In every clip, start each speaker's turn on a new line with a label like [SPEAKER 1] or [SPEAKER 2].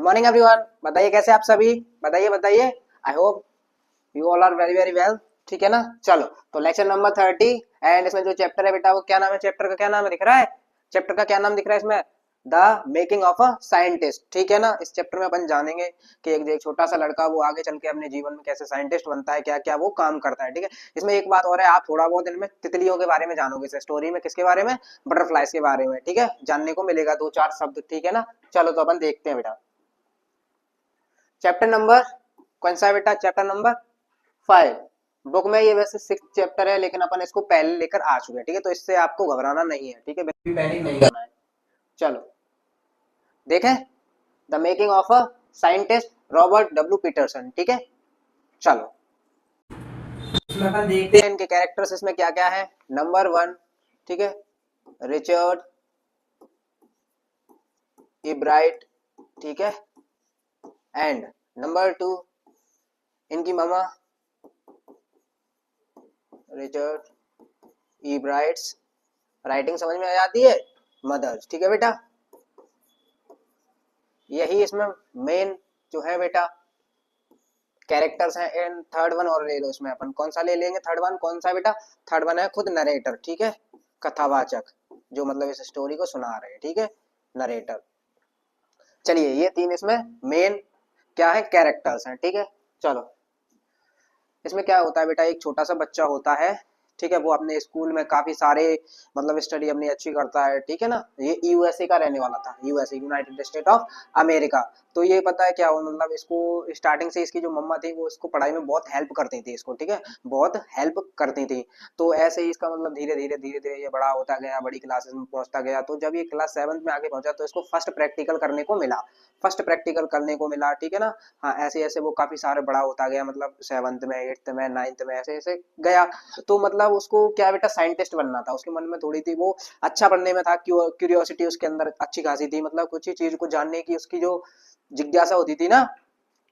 [SPEAKER 1] Good morning everyone. बताइए कैसे आप सभी। बताइए बताइए। I hope you all are very very well. ठीक है ना। चलो तो लेक्चर नंबर 30 एंड इसमें जो चैप्टर है बेटा वो क्या नाम है, चैप्टर का क्या नाम है दिख रहा है, चैप्टर का क्या नाम दिख रहा है इसमें, the making of a scientist. ठीक है ना। इस चैप्टर में अपन जानेंगे कि एक छोटा सा लड़का वो आगे चल के अपने जीवन में कैसे साइंटिस्ट बनता है, क्या क्या वो काम करता है। ठीक है। इसमें एक बात और है, आप थोड़ा बहुत इनमें तितलियों के बारे में जानोगे इस स्टोरी में। किसके बारे में? बटरफ्लाइज के बारे में। ठीक है, जानने को मिलेगा दो चार शब्द। ठीक है ना। चलो तो अपन देखते हैं बेटा चैप्टर नंबर कौन सा है बेटा, चैप्टर नंबर 5। बुक में ये वैसे 6 चैप्टर है लेकिन अपन इसको पहले लेकर आ चुके हैं। ठीक है, तो इससे आपको घबराना नहीं है। ठीक है, पैनिक नहीं करना है। चलो देखें the making of a scientist Robert W Peterson. ठीक है, चलो इसमें अपन देखते हैं इनके कैरेक्टर्स इसमें क्या क्या है। नंबर 1, ठीक है, रिचर्ड इब्राइट। ठीक है, एंड नंबर 2 इनकी मामा रिचर्ड इब्राइट्स। राइटिंग समझ में आ जाती है, मदर्स। ठीक है बेटा, यही इसमें मेन जो है बेटा कैरेक्टर्स हैं। एंड थर्ड वन और ले लो इसमें, अपन कौन सा ले लेंगे, थर्ड वन कौन सा बेटा, थर्ड वन है खुद नरेटर। ठीक है, कथावाचक जो मतलब इस स्टोरी को सुना रहे हैं। ठीक है, नरेटर। चलिए ये तीन इसमें मेन क्या है, कैरेक्टर्स हैं। ठीक है, चलो इसमें क्या होता है बेटा, एक छोटा सा बच्चा होता है। ठीक है, वो अपने स्कूल में काफी सारे मतलब स्टडी अपनी अच्छी करता है। ठीक है ना, ये यूएसए का रहने वाला था, USA United state of America. तो ये पता है क्या हुआ, मतलब इसको स्टार्टिंग से इसकी जो मम्मा थी वो इसको पढ़ाई में बहुत हेल्प करती थी इसको। ठीक है, बहुत हेल्प करती थी। तो ऐसे ही इसका मतलब धीरे धीरे ये बड़ा होता गया, बड़ी क्लासेस में पहुंचता गया। तो जब ये क्लास 7 में आगे पहुंचा तो इसको फर्स्ट प्रैक्टिकल करने को मिला, फर्स्ट प्रैक्टिकल करने को मिला। ठीक है ना। हाँ, ऐसे ऐसे वो काफी सारे बड़ा होता गया, मतलब 7th में 8th में 9th में ऐसे ऐसे गया। तो मतलब उसको क्या बेटा साइंटिस्ट बनना था, उसके मन में थोड़ी थी वो अच्छा पढ़ने में था, क्यूरियोसिटी उसके अंदर अच्छी खासी थी, मतलब कुछ ही चीज को जानने की उसकी जो जिज्ञासा होती थी ना,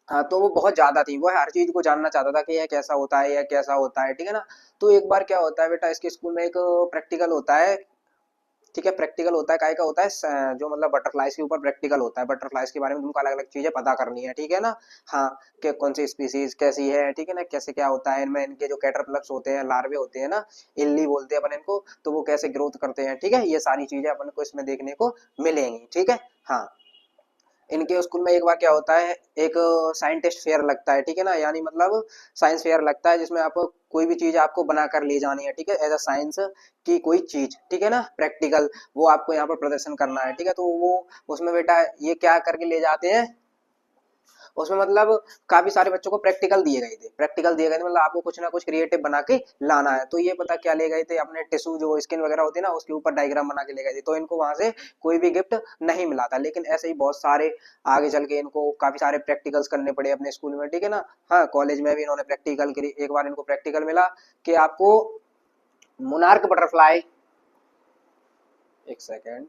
[SPEAKER 1] हाँ तो वो बहुत ज्यादा थी। वो हर चीज को जानना चाहता था कि यह कैसा होता है, यह कैसा होता है। ठीक है ना। तो एक बार क्या होता है बेटा, इसके स्कूल में एक प्रैक्टिकल होता है। ठीक है, प्रैक्टिकल होता है, काय का होता है, जो मतलब बटरफ्लाइज के ऊपर प्रैक्टिकल होता है। बटरफ्लाइज के बारे में तुमको अलग अलग चीजें पता करनी है। ठीक है ना। हाँ, कि कौन सी स्पीसीज कैसी है। ठीक है ना, कैसे क्या होता है इनमें, इनके जो कैटरपिलर्स होते हैं, लार्वे होते हैं ना, इल्ली बोलते हैं अपन इनको, तो वो कैसे ग्रोथ करते हैं। ठीक है, ये सारी चीजें अपन को इसमें देखने को मिलेंगी। ठीक है। हाँ, इनके स्कूल में एक बार क्या होता है, एक साइंटिस्ट फेयर लगता है। ठीक है ना, यानी मतलब साइंस फेयर लगता है जिसमें आप कोई भी चीज आपको बनाकर ले जानी है। ठीक है, एज अ साइंस की कोई चीज। ठीक है ना, प्रैक्टिकल वो आपको यहाँ पर प्रदर्शन करना है। ठीक है, तो वो उसमें बेटा ये क्या करके ले जाते हैं, उसमें मतलब काफी सारे बच्चों को प्रैक्टिकल दिए गए थे, प्रैक्टिकल दिए गए थे, मतलब आपको कुछ ना कुछ क्रिएटिव बना के लाना है। तो ये पता क्या ले गए थे, अपने टिश्यू जो स्किन वगैरह होती है ना उसके ऊपर डायग्राम बना के ले गए थे। तो इनको वहां से कोई भी गिफ्ट नहीं मिला था, लेकिन ऐसे ही बहुत सारे आगे चल के इनको काफी सारे प्रैक्टिकल्स करने पड़े अपने स्कूल में। ठीक है ना। हाँ, कॉलेज में भी इन्होंने प्रैक्टिकल करी। एक बार इनको प्रैक्टिकल मिला कि आपको मोनार्क बटरफ्लाई, एक सेकेंड,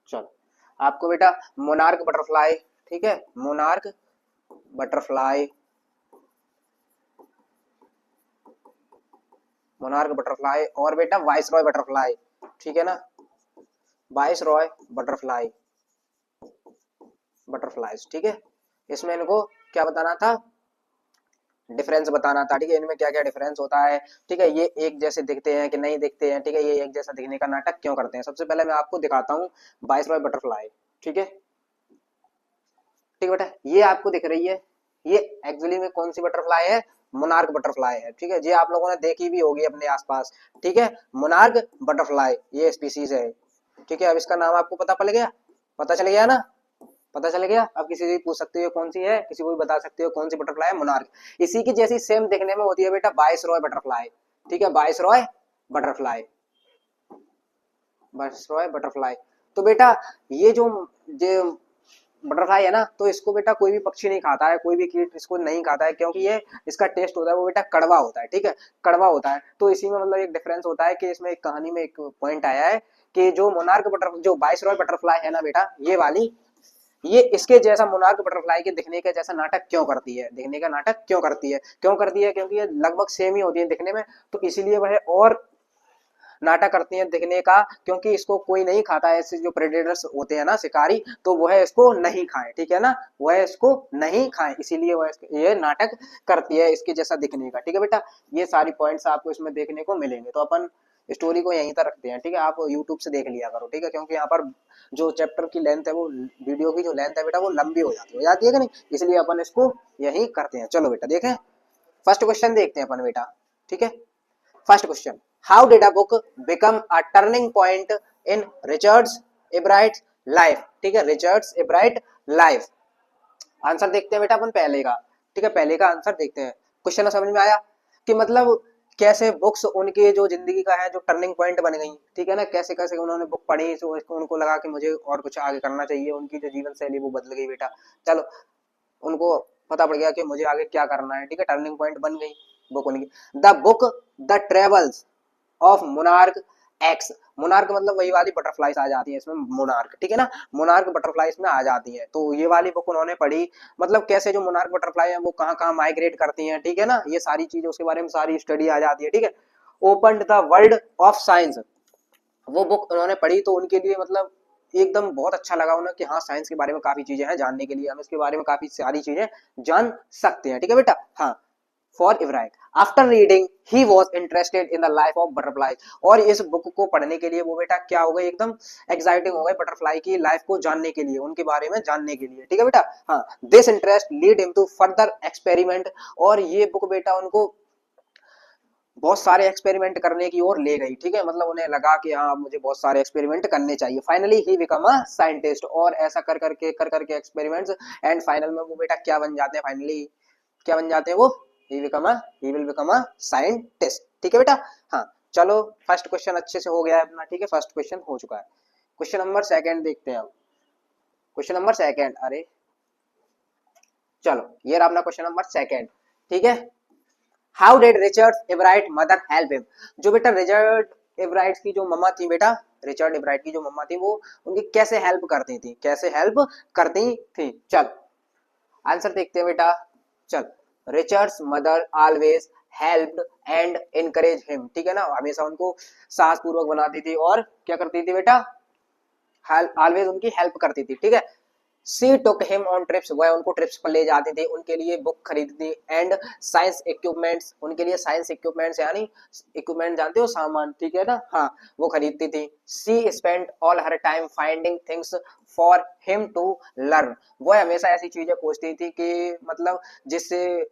[SPEAKER 1] चलो आपको बेटा मोनार्क बटरफ्लाई, ठीक है, मोनार्क बटरफ्लाई, मोनार्क बटरफ्लाई और बेटा वाइस रॉय बटरफ्लाई। ठीक है ना, वाइस रॉय बटरफ्लाई, बटरफ्लाइज। ठीक है, इसमें इनको क्या बताना था, डिफरेंस बताना था। ठीक है, इनमें क्या क्या डिफरेंस होता है। ठीक है, ये एक जैसे दिखते हैं कि नहीं दिखते हैं। ठीक है, ये एक जैसा दिखने का नाटक क्यों करते हैं। सबसे पहले मैं आपको दिखाता हूँ वाइस रॉय बटरफ्लाई। ठीक है, ठीक है बेटा, ये आपको दिख रही है, ये एक्चुअली में कौन सी बटरफ्लाई है, मोनार्क बटरफ्लाई है। ठीक है, ये आप लोगों ने देखी भी होगी अपने आसपास। ठीक है, मोनार्क बटरफ्लाई ये स्पीसीज है। ठीक है, अब इसका नाम आपको पता पड़ गया, पता चल गया ना, पता चल गया। अब किसी से भी पूछ सकते हो कौन सी है, किसी को भी बता सकते हो कौन सी बटरफ्लाई है, मोनार्क। इसी की जैसी सेम दिखने में होती है बेटा वाइस रॉय बटरफ्लाई। ठीक है, vice Roy butterfly, vice Roy butterfly. तो बेटा ये जो बटरफ्लाई है ना, तो इसको बेटा कोई भी पक्षी नहीं खाता है, कोई भी कीट इसको नहीं खाता है, क्योंकि ये इसका टेस्ट होता है वो बेटा कड़वा होता है। ठीक है, कड़वा होता है। तो इसी में मतलब एक डिफरेंस होता है कि इसमें एक कहानी में एक पॉइंट आया है कि जो मोनार्क बटर जो वाइस रॉय बटरफ्लाई है ना बेटा, ये वाली, ये इसके जैसा मोनार्क बटरफ्लाई के दिखने के जैसा नाटक क्यों करती है, दिखने का नाटक क्यों करती है, क्यों करती है, क्योंकि ये लगभग सेम ही होती है दिखने में। तो इसीलिए वह और नाटक करती हैं दिखने का, क्योंकि इसको कोई नहीं खाता है, ऐसे जो प्रेडेटर्स होते हैं ना शिकारी, तो वह इसको नहीं खाएं, ठीक है ना, वह इसको नहीं खाएं, इसीलिए वह ये नाटक करती है इसके जैसा दिखने का, ठीक है बेटा। ये सारी पॉइंट्स आपको इसमें देखने को मिलेंगे। तो अपन स्टोरी को यहीं तक रखते हैं, ठीक है, आप यूट्यूब से देख लिया करो, ठीक है, क्योंकि यहाँ पर जो चैप्टर की लेंथ है वो, वीडियो की जो लेंथ है बेटा वो लंबी हो जाती है कि नहीं, इसलिए अपन इसको यही करते हैं। चलो बेटा देखें, फर्स्ट क्वेश्चन देखते हैं अपन बेटा, ठीक है। First question, how did a book become a turning point in Richard एब्राइट life, ठीक है, रिचर्ड एब्राइट लाइफ। आंसर देखते हैं बेटा अपन पहले का, ठीक है, पहले का आंसर देखते हैं। क्वेश्चन समझ में आया कि मतलब कैसे बुक्स उनके जो जिंदगी का है जो टर्निंग पॉइंट बन गई, ठीक है ना, कैसे कैसे उन्होंने बुक पढ़ी तो उनको लगा कि मुझे और कुछ आगे करना चाहिए, उनकी जो जीवन शैली वो बदल गई बेटा। चलो उनको पता पड़ गया कि मुझे आगे क्या करना है, ठीक है, टर्निंग पॉइंट बन गई बुक उनकी। The book the travels of monarch x, monarch मतलब वही वाली बटरफ्लाईज आ जाती है इसमें, मोनार्क, ठीक है ना, मोनार्क बटरफ्लाईज में आ जाती है, तो ये वाली बुक उन्होंने पढ़ी, मतलब कैसे जो मोनार्क बटरफ्लाई है वो कहाँ कहाँ माइग्रेट करती हैं, ठीक है ना, ये सारी चीजें उसके बारे में सारी स्टडी आ जाती है, ठीक है। Open the world of science, वो बुक उन्होंने पढ़ी तो उनके लिए मतलब एकदम बहुत अच्छा लगा उन्हें कि हाँ साइंस के बारे में काफी चीजें हैं जानने के लिए, हम इसके बारे में काफी सारी चीजें जान सकते हैं, ठीक है बेटा। हाँ, for Ebright after reading he was interested in the life of butterfly, और इस बुक को पढ़ने के लिए वो बेटा क्या हो गए, एकदम एक्साइटिंग हो गए बटरफ्लाई की लाइफ को जानने के लिए, उनके बारे में जानने के लिए, ठीक है बेटा। हाँ, this interest lead him to further experiment, और ये बुक बेटा उनको बहुत सारे एक्सपेरिमेंट करने की ओर ले गई, ठीक है, मतलब उन्हें लगा कि हाँ मुझे बहुत सारे एक्सपेरिमेंट करने चाहिए। Finally he become a scientist, और ऐसा कर करके एक्सपेरिमेंट्स, एंड फाइनल में वो बेटा क्या बन जाते हैं, फाइनली क्या बन जाते हैं वो, he will become a scientist, ठीक है बेटा। हाँ चलो, फर्स्ट क्वेश्चन अच्छे से हो गया है अपना, ठीक है, फर्स्ट क्वेश्चन हो चुका है। क्वेश्चन नंबर सेकंड देखते हैं अब, क्वेश्चन नंबर सेकंड, अरे चलो ये रहा अपना क्वेश्चन नंबर सेकंड, ठीक है। How did Richard Ebright mother help him, जो बेटा रिचर्ड एवराइट की जो मम्मा थी बेटा, रिचर्ड एवराइट की जो मम्मा थी वो उनकी कैसे हेल्प करती थी, कैसे हेल्प करती थी। चल आंसर देखते हैं बेटा, चल, Richards mother always helped and encourage him, ठीक है ना, हमेशा उनको साहस पूर्वक बनाती थी और क्या करती थी बेटा, ऑलवेज उनकी हेल्प करती थी, ठीक है। सी टुक हिम ऑन ट्रिप्स, वह उनको ट्रिप्स पर ले जाती थी, उनके लिए बुक खरीदती, एंड साइंस इक्विपमेंट्स, उनके लिए साइंस इक्विपमेंट्स यानी इक्विपमेंट जानते हो सामान, ठीक है ना, हाँ वो खरीदती थी। She spend all her time finding things for him to learn, वह हमेशा ऐसी चीजें खोजती थी कि मतलब जिससे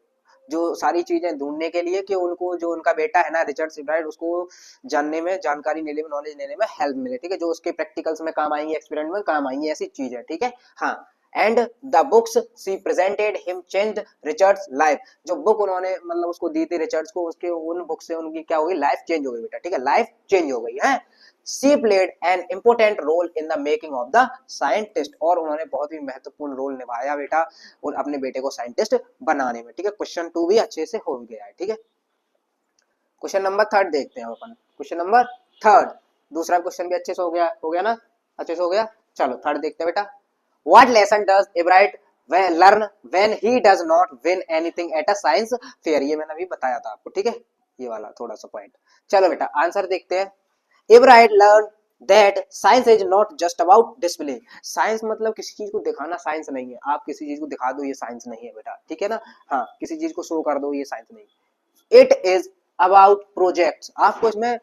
[SPEAKER 1] जो सारी चीजें ढूंढने के लिए कि उनको जो उनका बेटा है ना रिचर्ड सिब्राइट उसको जानने में, जानकारी लेने में, नॉलेज लेने में हेल्प मिले, ठीक है, जो उसके प्रैक्टिकल्स में काम आएंगे, एक्सपेरिमेंट में काम आएंगे, ऐसी चीज है, ठीक है। हाँ, and the books she presented him changed Richard's life, जो बुक उन्होंने मतलब उसको दी थी रिचर्ड्स को, उसके उन बुक से उनकी क्या हो गई, लाइफ चेंज हो गई बेटा, ठीक है, लाइफ चेंज हो गई है। She played an important role in the making of the scientist, और उन्होंने बहुत ही महत्वपूर्ण रोल निभाया बेटा और अपने बेटे को साइंटिस्ट बनाने में, ठीक है। क्वेश्चन 2 भी अच्छे से हो गया है, ठीक है। क्वेश्चन नंबर थर्ड देखते हैं अपन, क्वेश्चन नंबर थर्ड, दूसरा क्वेश्चन भी अच्छे से हो गया ना, अच्छे से हो गया। चलो थर्ड देखते हैं बेटा, what lesson does Ebright learn when he does not win anything at a science fair, ये मैंने अभी बताया था आपको, ठीक है, ये वाला थोड़ा सा पॉइंट। चलो बेटा आंसर देखते हैं, Ebright learn that science is not just about display, science मतलब किसी चीज को दिखाना साइंस नहीं है, आप किसी चीज को दिखा दो ये साइंस नहीं है बेटा, ठीक है ना, हाँ किसी चीज को शो कर दो ये साइंस नहीं। इट इज अबाउट प्रोजेक्ट्स, आपको इसमें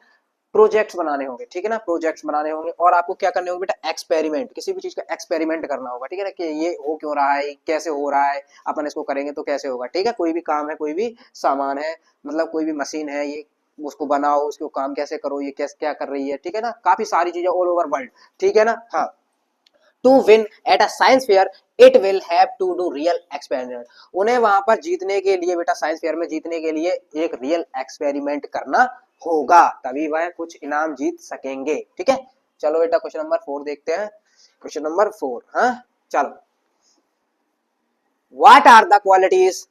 [SPEAKER 1] प्रोजेक्ट्स बनाने होंगे, ठीक है ना, प्रोजेक्ट्स बनाने होंगे, और आपको क्या करने होंगे बेटा, एक्सपेरिमेंट, किसी भी चीज का एक्सपेरिमेंट करना होगा, ठीक है ना, कि ये हो क्यों रहा है, कैसे हो रहा है, अपन इसको करेंगे तो कैसे होगा, ठीक है, कोई भी काम है, कोई भी सामान है, मतलब कोई भी मशीन है, ये उसको बनाओ, उसको काम कैसे करो, ये कैसे क्या कर रही है, ठीक है ना, काफी सारी चीजें ऑल ओवर वर्ल्ड, ठीक है ना। हाँ, to win at a science fair it will have to do real experiment, उन्हें वहां पर जीतने के लिए बेटा, साइंस फेयर में जीतने के लिए एक रियल एक्सपेरिमेंट करना होगा, तभी वह कुछ इनाम जीत सकेंगे, ठीक है। चलो बेटा क्वेश्चन नंबर 4 देखते हैं, क्वेश्चन नंबर 4, हाँ चलो, what are the qualities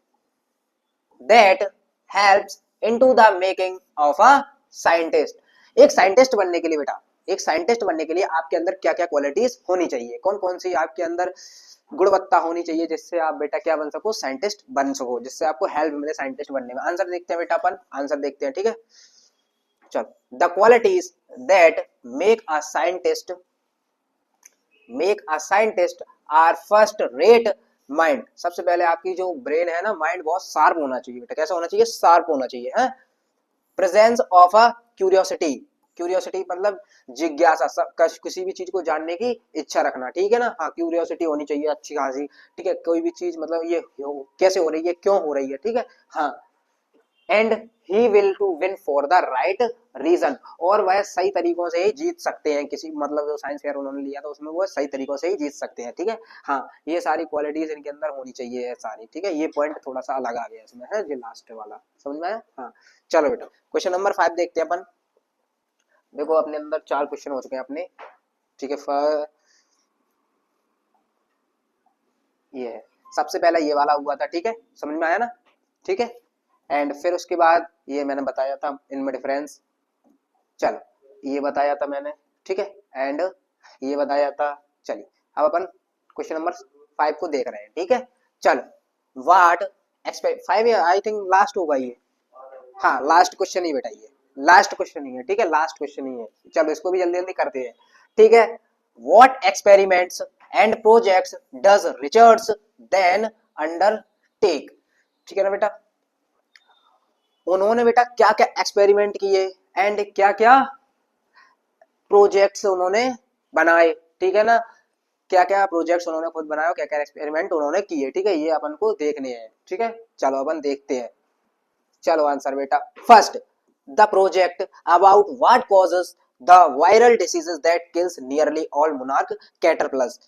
[SPEAKER 1] that helps into the making of a scientist, एक साइंटिस्ट बनने के लिए बेटा, एक साइंटिस्ट बनने के लिए आपके अंदर क्या क्या क्वालिटीज होनी चाहिए, कौन कौन सी आपके अंदर गुणवत्ता होनी चाहिए जिससे आप बेटा क्या बन सको, साइंटिस्ट बन सको, जिससे आपको हेल्प मिले साइंटिस्ट बनने में। आंसर देखते हैं बेटा अपन, आंसर देखते हैं, ठीक है। चलो, the qualities that make a scientist are first rate mind. सबसे पहले आपकी जो ब्रेन है ना, माइंड बहुत शार्प होना चाहिए बेटा। कैसा होना चाहिए? शार्प होना चाहिए है। Presence of a curiosity, curiosity मतलब जिज्ञासा, किसी भी चीज को जानने की इच्छा रखना, ठीक है ना। हाँ, क्यूरियोसिटी होनी चाहिए अच्छी खासी, ठीक है। कोई भी चीज मतलब ये कैसे हो रही है, क्यों हो रही है, ठीक है। हाँ, and he will to win for the right reason, और वह सही तरीकों से ही जीत सकते हैं। किसी मतलब जो साइंस फेयर उन्होंने लिया था उसमें वो सही तरीकों से ही जीत सकते हैं, ठीक है। हाँ, ये सारी क्वालिटीज इनके अंदर होनी चाहिए है सारी, ठीक है। ये पॉइंट थोड़ा सा अलग आ गया इसमें है, जो लास्ट वाला, समझ में आया? हाँ, चलो बेटा क्वेश्चन नंबर 5 देखते हैं अपन। देखो अपने अंदर 4 क्वेश्चन हो चुके हैं अपने, ठीक है। ये है सबसे पहला, ये वाला हुआ था, ठीक है, समझ में आया ना, ठीक है। एंड फिर उसके बाद ये मैंने बताया था इनमें डिफरेंस, चलो ये बताया था मैंने, ठीक है। एंड ये बताया था। चलिए अब अपन क्वेश्चन नंबर 5 को देख रहे हैं, ठीक है। चलो what expect 5 I think last होगा ये। हाँ, लास्ट क्वेश्चन ही बेटा, ये लास्ट क्वेश्चन ही है, ठीक है। लास्ट क्वेश्चन ही है, चलो इसको भी जल्दी जल्दी करते हैं, ठीक है। What experiments and projects does Richards then undertake, ठीक है ना बेटा। उन्होंने बेटा क्या क्या एक्सपेरिमेंट किए एंड क्या क्या प्रोजेक्ट्स उन्होंने बनाए, ठीक है ना। क्या क्या प्रोजेक्ट्स उन्होंने खुद बनाए, क्या क्या एक्सपेरिमेंट उन्होंने किए, ठीक है। ये अपन को देखने हैं, ठीक है। चलो अपन देखते हैं। चलो आंसर बेटा, first the project about what causes the viral diseases that kills nearly all monarch caterpillars.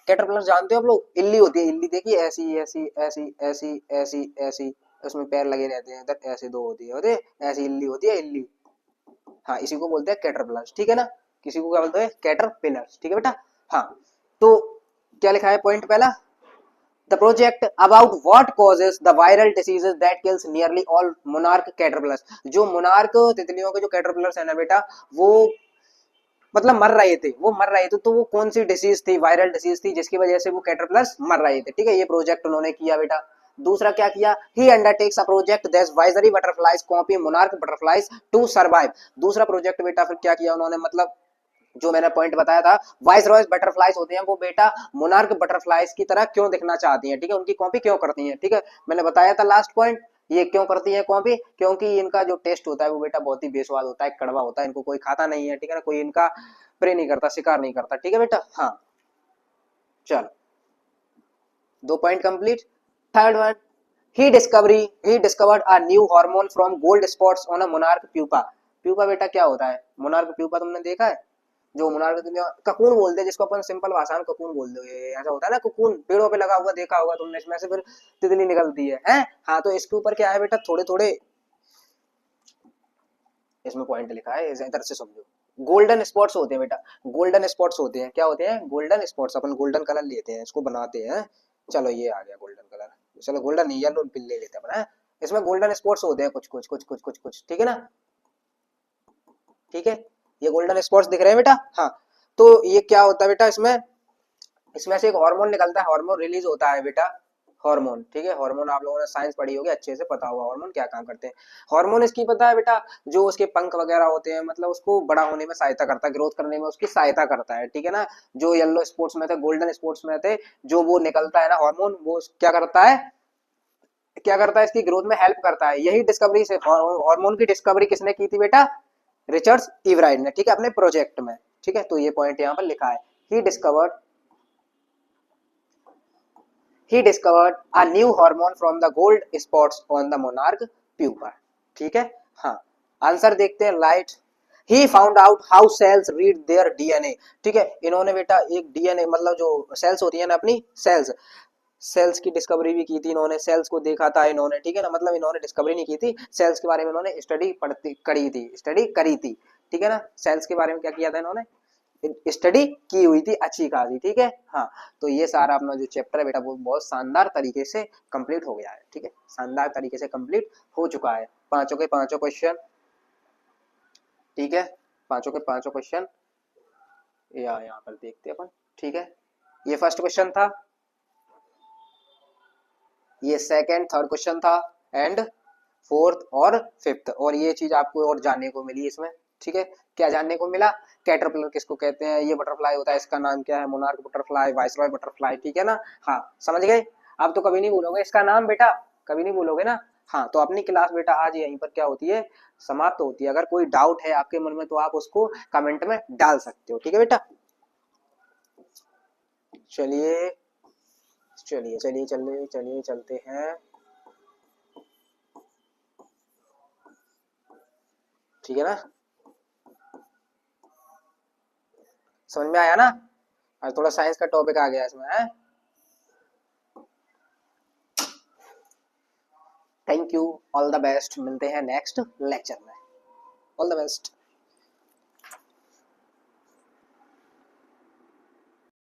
[SPEAKER 1] Caterpillar जानते हो आप लोग? इल्ली होती है, इल्ली देखिए, ऐसी ऐसी ऐसी ऐसी ऐसी ऐसी, उसमें पैर लगे रहते हैं, इधर ऐसे दो होती है ऐसी इल्ली होती है, इल्ली। हाँ, इसी को बोलते हैं कैटरपिलर्स, ठीक है ना। किसी को क्या बोलते हैं? कैटरपिलर्स, ठीक है बेटा। हाँ, तो क्या लिखा है पॉइंट पहला, the project about what causes the viral diseases that kills nearly all monarch caterpillars. जो मोनार्क तितलियों के जो कैटरपिलर्स है ना बेटा, वो मतलब मर रहे थे, वो मर रहे थे, तो वो कौन सी डिसीज थी? वायरल डिसीज थी, जिसकी वजह से वो कैटरपिलर्स मर रहे थे, ठीक है। ये प्रोजेक्ट उन्होंने किया बेटा। दूसरा क्या किया? He undertakes a project that viceroy butterflies copy monarch butterflies to survive. दूसरा प्रोजेक्ट बेटा फिर क्या किया उन्होंने, मतलब जो मैंने पॉइंट बताया था, वाइस रॉयस बटरफ्लाइज होते हैं वो बेटा मोनार्क बटरफ्लाइज की तरह क्यों दिखना चाहती हैं, ठीक है, उनकी कॉपी क्यों करती हैं, ठीक है। मैंने बताया था लास्ट पॉइंट, ये क्यों करती है कॉपी, क्योंकि इनका जो टेस्ट होता है वो बेटा बहुत ही बेस्वाद होता है, कड़वा होता है, इनको कोई खाता नहीं है, ठीक है ना, कोई इनका प्रे नहीं करता, शिकार नहीं करता, ठीक है बेटा। हाँ, चलो 2 point complete. Third one, he discovered a new hormone from gold spots on a monarch pupa। Pupa बेटा क्या होता है? मोनार्क प्यूपा तुमने देखा है? जो मोनार्क ककून बोलते हैं, जिसको अपन सिंपल भाषा में ककून बोल दो, ये ऐसा होता है ना, ककून पेड़ों पे लगा हुआ देखा होगा तुमने, इसमें से फिर तितली निकलती है, हैं? हाँ, तो इसके ऊपर क्या है बेटा, थोड़े थोड़े इसमें पॉइंट लिखा है, इधर से समझो। गोल्डन स्पॉट्स होते हैं बेटा, गोल्डन स्पॉट्स होते हैं, क्या होते हैं? Golden spots. अपन गोल्डन कलर लेते हैं, इसको बनाते हैं। चलो ये आ गया गोल्डन कलर, चलो गोल्डन नहीं, येलो ले लेते हैं अपन। इसमें गोल्डन स्पॉट्स होते हैं कुछ कुछ कुछ कुछ कुछ कुछ, ठीक है ना, ठीक है। ये गोल्डन स्पॉट्स दिख रहे हैं बेटा। हाँ, तो ये क्या होता है बेटा, इसमें इसमें से एक हार्मोन निकलता है, हार्मोन रिलीज होता है बेटा, हार्मोन, ठीक है। हार्मोन आप लोगों ने साइंस पढ़ी होगी, अच्छे से पता होगा हार्मोन क्या काम करते हैं। हार्मोन इसकी पता है बेटा, जो उसके पंख वगैरह होते हैं, मतलब उसको बड़ा होने में सहायता करता है, ग्रोथ करने में उसकी सहायता करता है, ठीक है ना। जो येलो स्पोर्ट्स में थे, गोल्डन स्पोर्ट्स में थे, जो वो निकलता है ना हार्मोन, वो क्या करता है, क्या करता है, इसकी ग्रोथ में हेल्प करता है। यही डिस्कवरी से, हार्मोन की डिस्कवरी किसने की थी बेटा? रिचर्ड इवराइड ने, ठीक है, अपने प्रोजेक्ट में, ठीक है। तो ये पॉइंट यहाँ पर लिखा है, he discovered he discovered a new hormone from the gold spots on the monarch pupa, ठीक है। हाँ, आंसर देखते हैं, light he found out how cells read their DNA, ठीक है। इन्होंने बेटा एक डीएनए मतलब जो सेल्स होती है ना अपनी सेल्स, सेल्स की डिस्कवरी भी की थी इन्होंने, सेल्स को देखा था इन्होंने, ठीक है ना। मतलब इन्होंने डिस्कवरी नहीं की थी, सेल्स के बारे में इन्होंने स्टडी करी थी, ठीक है ना। सेल्स के बारे में क्या किया था इन्होंने? स्टडी की हुई थी अच्छी खासी, ठीक है। हाँ, तो ये सारा अपना जो चैप्टर है बेटा वो बहुत शानदार तरीके से कंप्लीट हो गया है, ठीक है, शानदार तरीके से कंप्लीट हो चुका है। पांचों के पांचों क्वेश्चन, ठीक है, पांचों के पांचों क्वेश्चन यहाँ पर देखते हैं अपन, ठीक है। ये फर्स्ट क्वेश्चन था, ये सेकंड थर्ड क्वेश्चन था, एंड फोर्थ और फिफ्थ, और ये चीज आपको और जानने को मिली इसमें, ठीक है, क्या जानने को मिला, कैटरपिलर किसको कहते हैं, ये बटरफ्लाई होता है, इसका नाम क्या है, मोनार्क बटरफ्लाई, वाइसरॉय बटरफ्लाई, ठीक है ना। हाँ समझ गए, अब तो कभी नहीं भूलोगे इसका नाम बेटा, कभी नहीं भूलोगे ना। हाँ तो अपनी क्लास बेटा आज यहीं पर क्या होती है, समाप्त होती है। अगर कोई डाउट है आपके मन में तो आप उसको कमेंट में डाल सकते हो, ठीक है बेटा। चलिए चलिए चलिए चलिए चलिए चलते हैं, ठीक है ना, समझ में आया ना। आज थोड़ा साइंस का टॉपिक आ गया इसमें है। Thank you, all the best, मिलते हैं नेक्स्ट लेक्चर में, ऑल द बेस्ट।